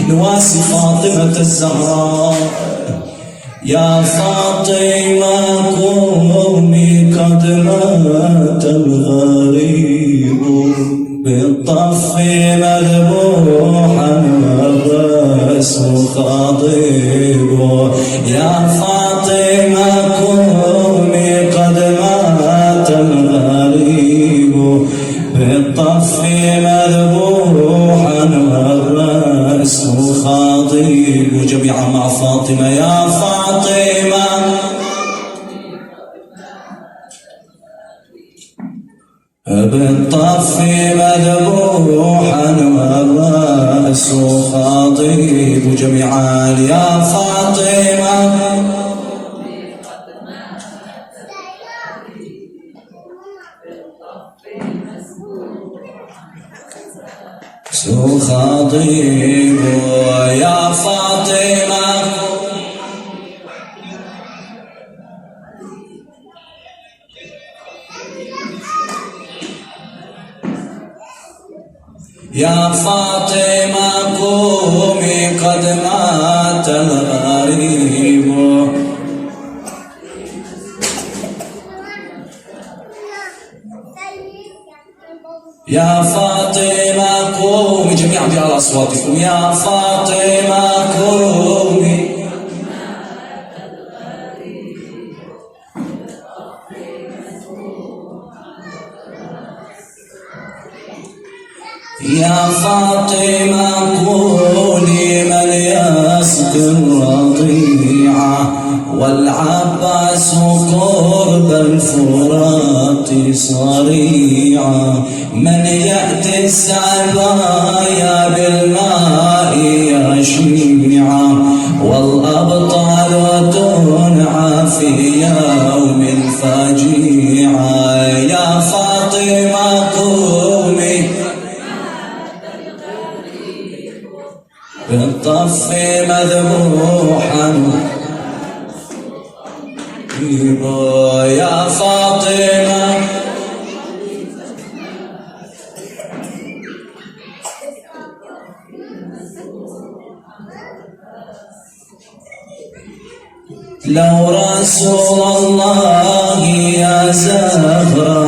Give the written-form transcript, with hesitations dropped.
نواسي فاطمة الزهراء. يا فاطمة قومي قد مات الغريب بالطف مذبوحا والرأس خاضب. يا فاطمة قومي قد مات الغريب بالطف مذبوحا والرأس خاضب. جميعا مع فاطمة. يا فاطمة بالطف مذبوحا والرأس خاضب. جميعا. يا فاطمة خاضب. يا فاطمة يا فاطمة قومي قد مات الغريب. يا فاطمة قومي. جميعا بأعلى أصواتكم. يا فاطمة قومي يا فاطمة قولي من يسقي الرضيعة والعباس قرب الفرات صريعا. من يأتي السبايا بالماء يشيعا والأبطال تنعى في يوم فجيعا. يا فاطمة قومي بالطف مذبوحا. يا فاطمة لو رسول الله يا زهرة